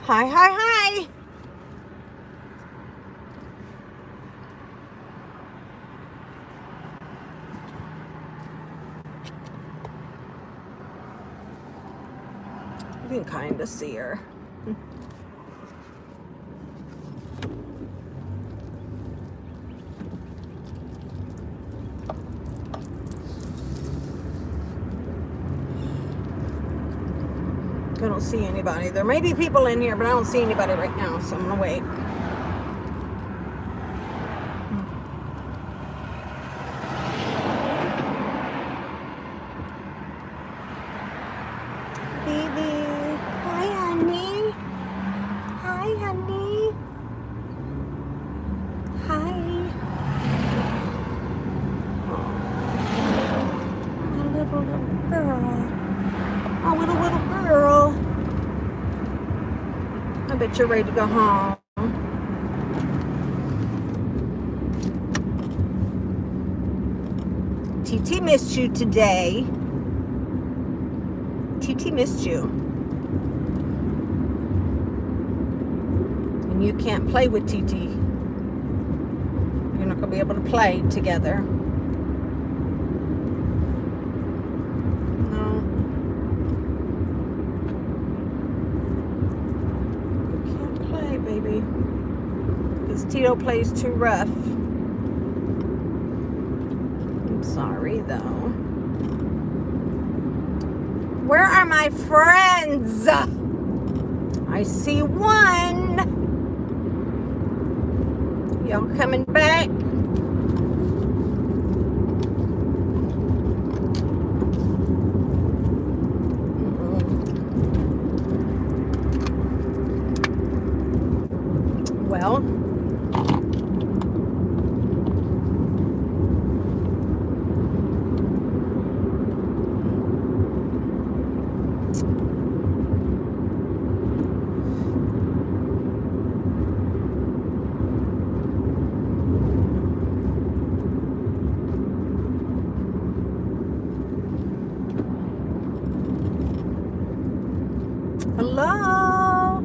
Hi, hi, hi. You can kind of see her. I don't see anybody. There may be people in here, but I don't see anybody right now, so I'm gonna wait. Baby. Hi, honey. Hi, honey. Hi. My little girl. My little girl. I bet you're ready to go home. TT missed you today. TT missed you. And you can't play with TT. You're not going to be able to play together. No. You can't play, baby. Because Tito plays too rough. I'm sorry, though. Where are my friends? I see one. Y'all coming back? Well, hello.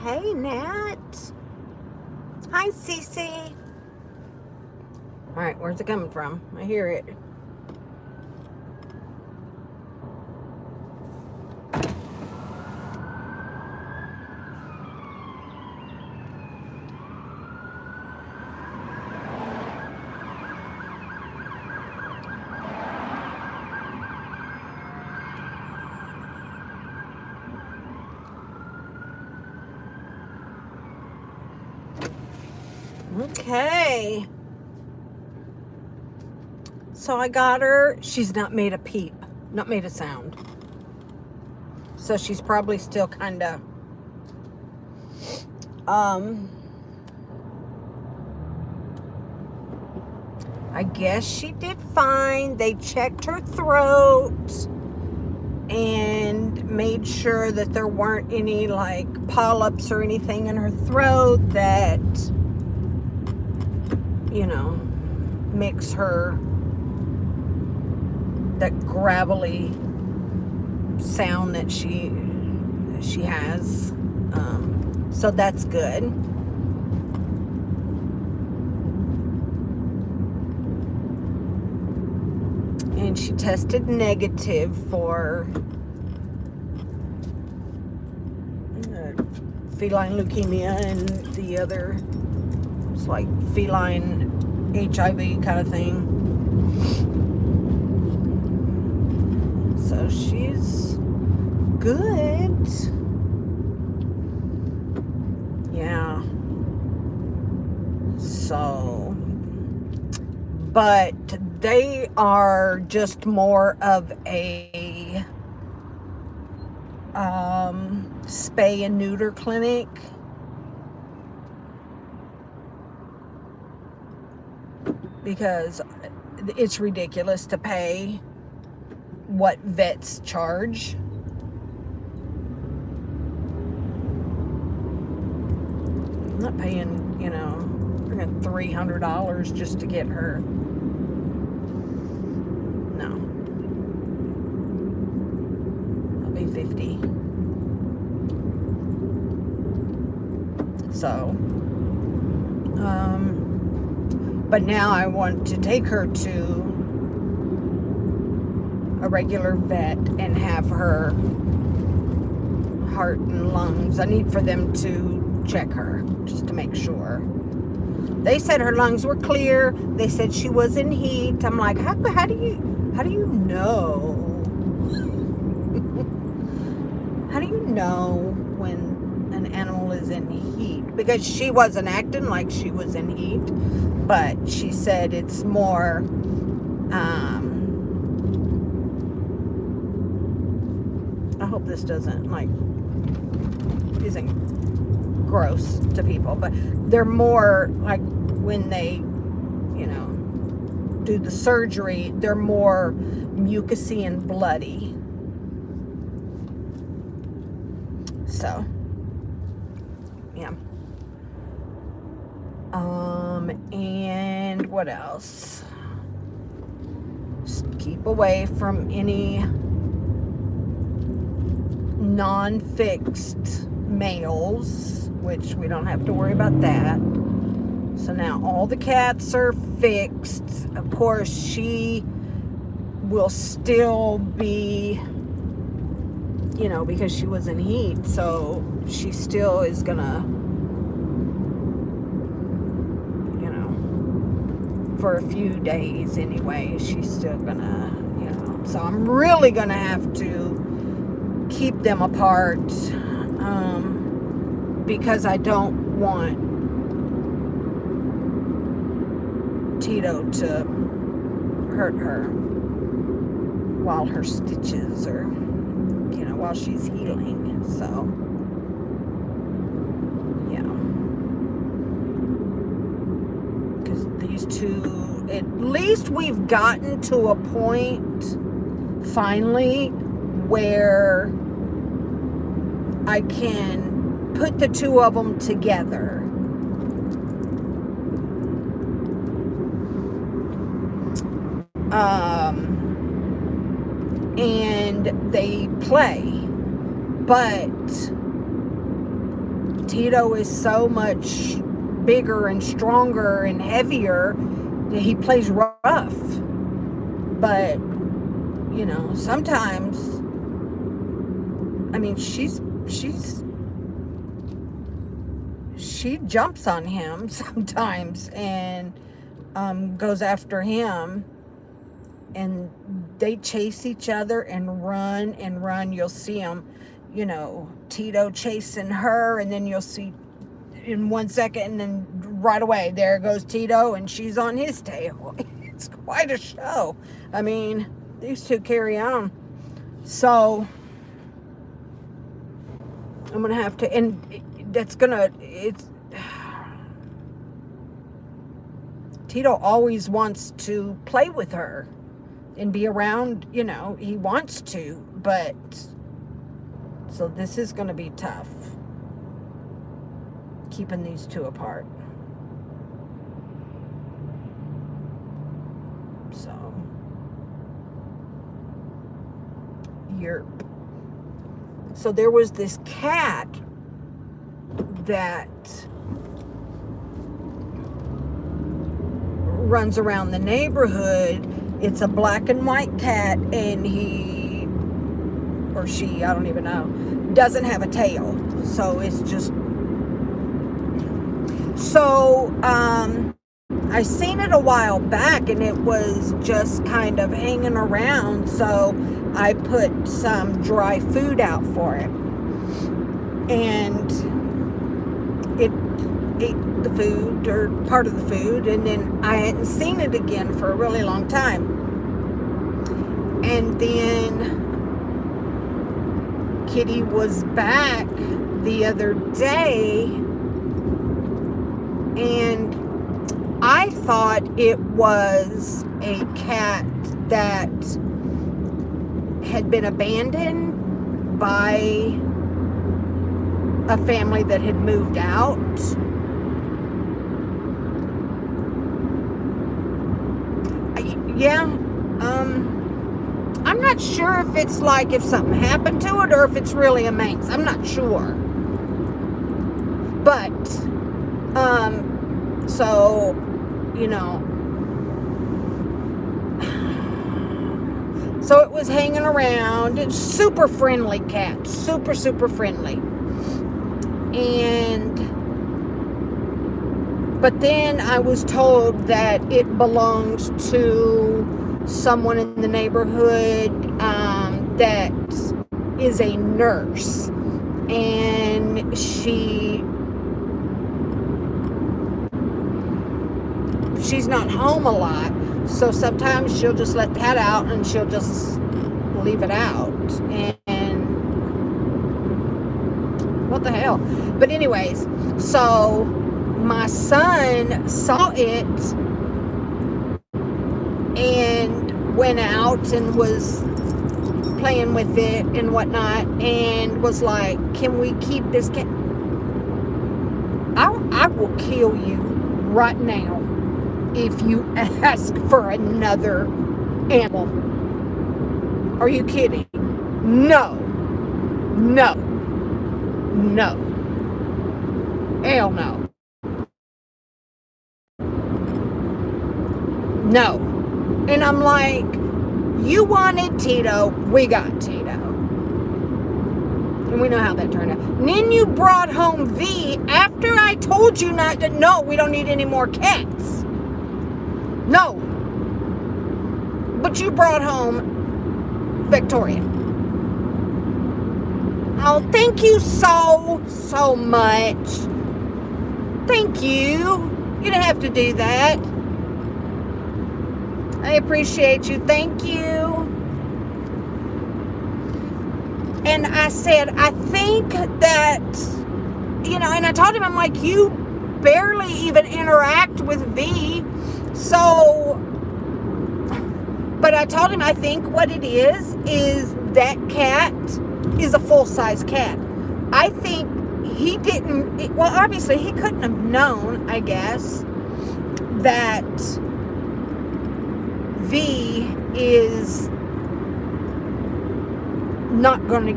Hey, Nat. Hi, Cece. All right, where's it coming from? I hear it. Okay. So I got her. She's not made a peep, not made a sound. So she's probably still kind of, I guess she did fine. They checked her throat and made sure that there weren't any like polyps or anything in her throat that, you know, makes her that gravelly sound that she has. So that's good. And she tested negative for feline leukemia and the other, it's like feline HIV kind of thing. So she's good. Yeah. So, but they are just more of a spay and neuter clinic. Because it's ridiculous to pay what vets charge. I'm not paying, you know, $300 just to get her. No. I'll be 50. So, but now I want to take her to a regular vet and have her heart and lungs. I need for them to check her just to make sure. They said her lungs were clear. They said she was in heat. I'm like, how do you know? How do you know when an animal is in heat? Because she wasn't acting like she was in heat, but she said it's more I hope this doesn't isn't gross to people, but they're more like when they, do the surgery, they're more mucousy and bloody. So, yeah. And what else? Just keep away from any non-fixed males, which we don't have to worry about that. So now all the cats are fixed. Of course, she will still be, because she was in heat, so she still is gonna, for a few days anyway, she's still gonna, so I'm really gonna have to keep them apart, because I don't want Tito to hurt her while her stitches are, while she's healing. So, yeah. Because these two, at least we've gotten to a point, finally, where I can put the two of them together. And they play, but Tito is so much bigger and stronger and heavier that he plays rough. But sometimes, she jumps on him sometimes and goes after him. And they chase each other and run and run. You'll see them, Tito chasing her, and then you'll see in 1 second, and then right away, there goes Tito, and she's on his tail. It's quite a show. These two carry on. So, I'm going to have to, and Tito always wants to play with her and be around, he wants to, but, so this is going to be tough, keeping these two apart. So, so there was this cat that runs around the neighborhood. It's a black and white cat, and he or she, I don't even know, doesn't have a tail. So it's just, so I seen it a while back, and it was just kind of hanging around, so I put some dry food out for it, and it ate the food, or part of the food, and then I hadn't seen it again for a really long time. And then Kitty was back the other day, and I thought it was a cat that had been abandoned by a family that had moved out. yeah, I'm not sure if it's like if something happened to it or if it's really a Manx. I'm not sure. But, so, you know, so it was hanging around. It's super friendly cat. Super, super friendly. But then I was told that it belongs to someone in the neighborhood that is a nurse. And she's not home a lot. So sometimes she'll just let that out and she'll just leave it out. And what the hell? But anyways, so my son saw it and went out and was playing with it and whatnot and was like, can we keep this cat? I will kill you right now if you ask for another animal. Are you kidding? No. Hell no. No. And I'm like, you wanted Tito, we got Tito. And we know how that turned out. And then you brought home V after I told you not to. No, we don't need any more cats. No. But you brought home Victoria. Oh, thank you so much. Thank you. You didn't have to do that. I appreciate you. Thank you. And I said, I think that, you know, and I told him, I'm like, you barely even interact with V. So, but I told him, I think what it is that cat is a full-size cat. I think he didn't, well, obviously he couldn't have known, I guess, that V is not going to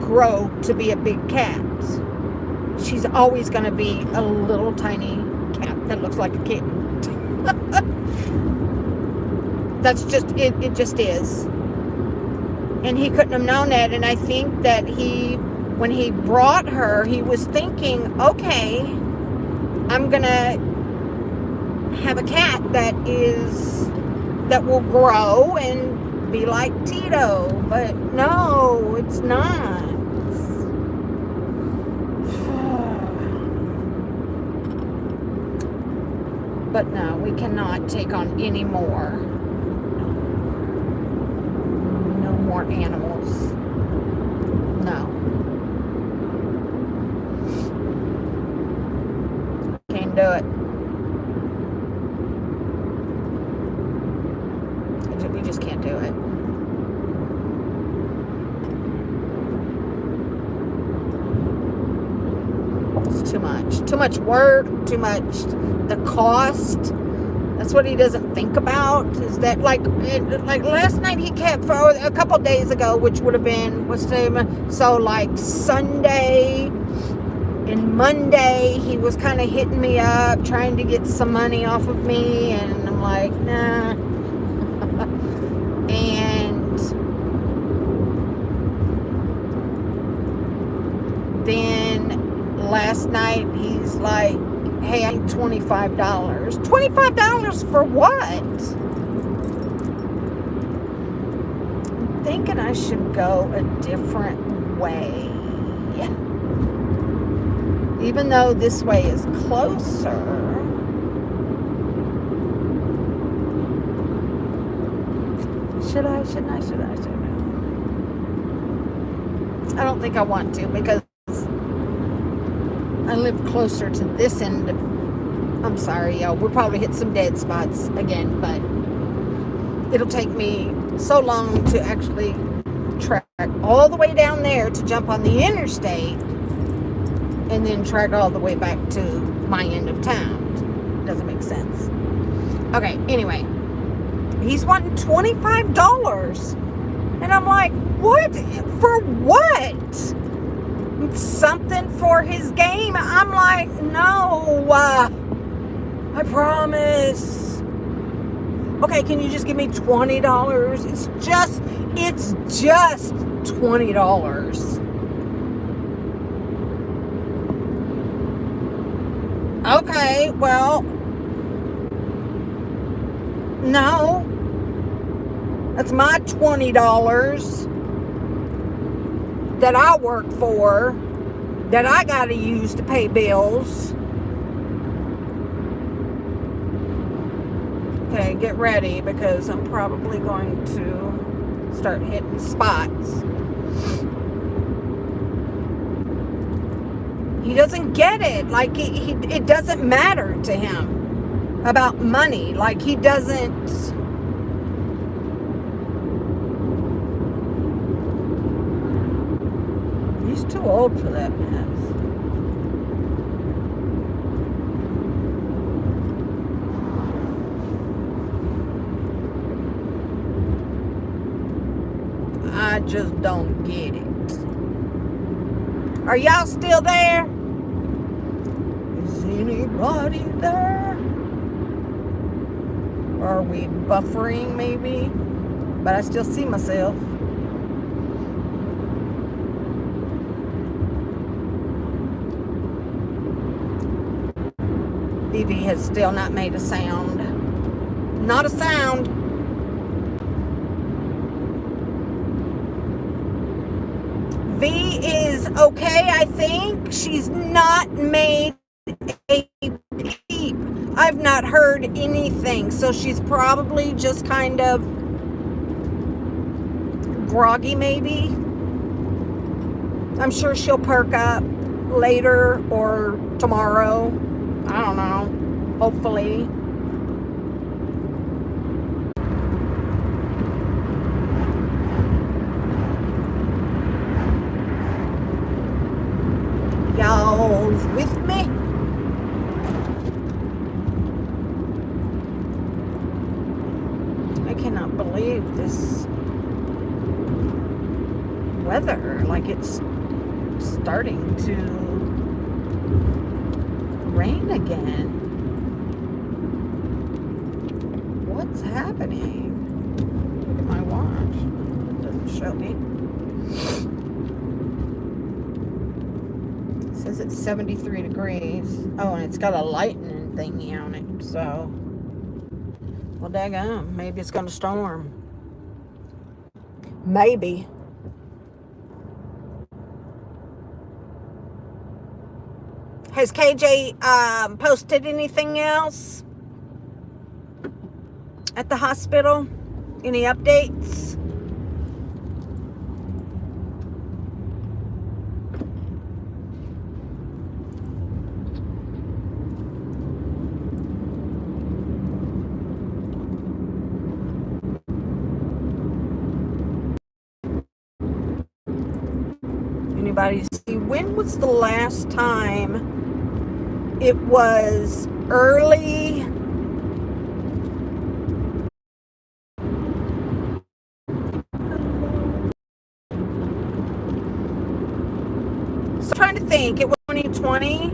grow to be a big cat. She's always going to be a little tiny cat that looks like a kitten. That's just, it just is. And he couldn't have known that. And I think that when he brought her, he was thinking, okay, I'm going to have a cat that will grow and be like Tito. But no, it's not. But no, we cannot take on any more. No more animals. No. Can't do it. We just can't do it. It's too much. Too much work, too much the cost. That's what he doesn't think about, is that like last night he kept, for a couple days ago, which would have been, what's the name? So like Sunday and Monday, he was kind of hitting me up, trying to get some money off of me, and I'm like, nah. And then last night he's like, hey, I need $25. $25 for what? I'm thinking I should go a different way. Even though this way is closer. Should I? I don't think I want to, because I live closer to this end of, I'm sorry, y'all. We'll probably hit some dead spots again, but it'll take me so long to actually track all the way down there to jump on the interstate and then track all the way back to my end of town. Doesn't make sense. Okay, anyway. he's wanting $25. And I'm like, what? For what? Something for his game. I'm like, no, I promise. Okay, can you just give me $20? It's just $20. Okay, well, no. That's my $20 that I work for, that I gotta use to pay bills. Okay, get ready, because I'm probably going to start hitting spots. He doesn't get it. Like, it doesn't matter to him about money. Like, he doesn't. He's too old for that mess. I just don't get it. Are y'all still there? Is anybody there? Are we buffering maybe? But I still see myself. Vivi has still not made a sound. Not a sound. V is okay, I think. She's not made a peep. I've not heard anything. So she's probably just kind of groggy, maybe. I'm sure she'll perk up later or tomorrow. I don't know. Hopefully. Y'all's with me? I cannot believe this weather. Like, it's starting to rain again. What's happening? Look at my watch. It doesn't show me. It says it's 73 degrees. Oh, and it's got a lightning thingy on it. So, well, daggone. Maybe it's going to storm. Maybe. Has KJ posted anything else at the hospital? Any updates? Anybody see? When was the last time it was early? So I'm trying to think. It was 2020.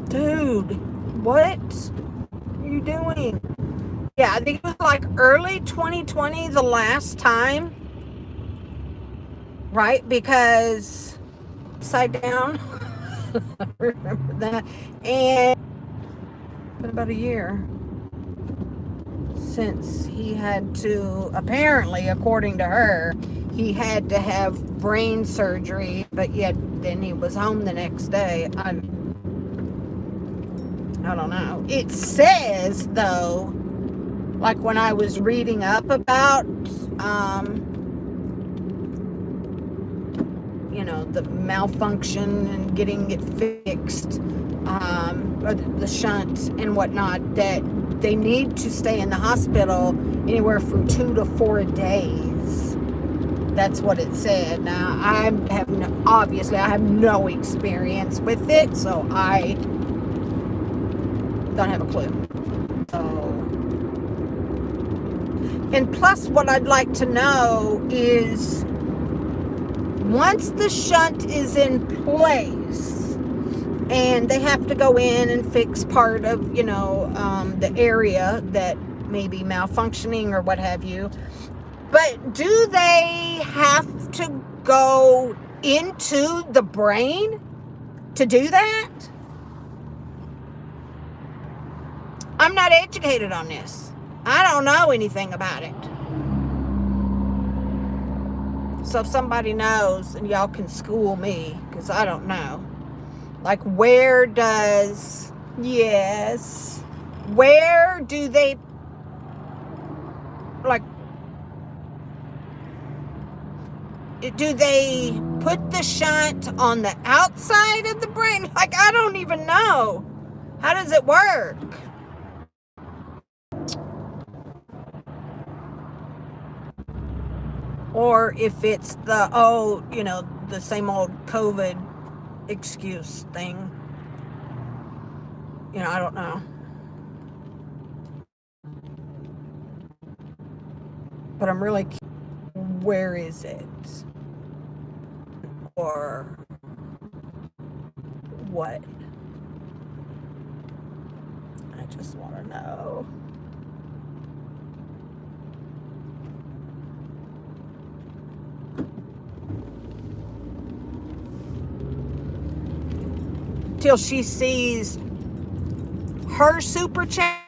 Dude, what are you doing? Yeah, I think it was like early 2020 the last time. Right? Because upside down. I remember that. And it's been about a year since he had to, apparently, according to her, he had to have brain surgery, but yet then he was home the next day. I don't know. It says, though, like when I was reading up about the malfunction and getting it fixed, or the shunt and whatnot, that they need to stay in the hospital anywhere from 2 to 4 days. That's what it said. Now, I have no experience with it, so I don't have a clue. So, And plus, what I'd like to know is, once the shunt is in place and they have to go in and fix part of, the area that may be malfunctioning or what have you, but do they have to go into the brain to do that? I'm not educated on this. I don't know anything about it. So if somebody knows, and y'all can school me, because I don't know. Like, where do they, like, do they put the shunt on the outside of the brain? Like, I don't even know. How does it work? Or if it's the same old COVID excuse thing. I don't know. But I'm really curious, where is it? Or what? I just want to know. Till she sees her super chat